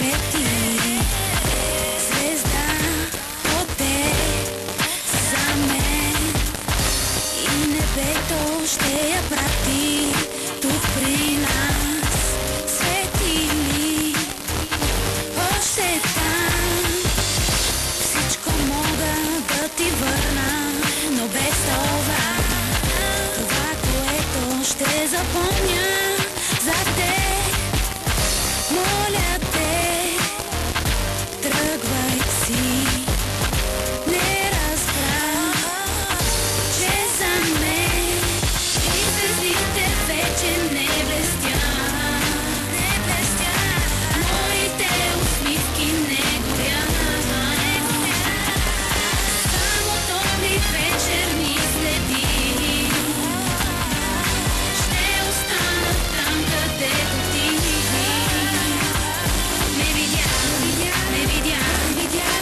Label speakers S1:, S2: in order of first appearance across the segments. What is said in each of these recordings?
S1: свети звезда от теб за мен и небето ще я прати тук при нас. Свети ми още там, всичко мога да ти върна, но без това, което ще запомня за теб. Моля те, тръгвай си, не разбра, че за мен и звездите вече не блестят. Моите усмивки не горят, само топли вечерни следи ще останат там, където ти ме видя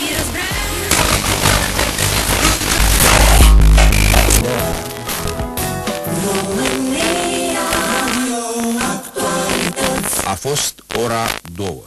S1: и разбра.
S2: A fost ora 2.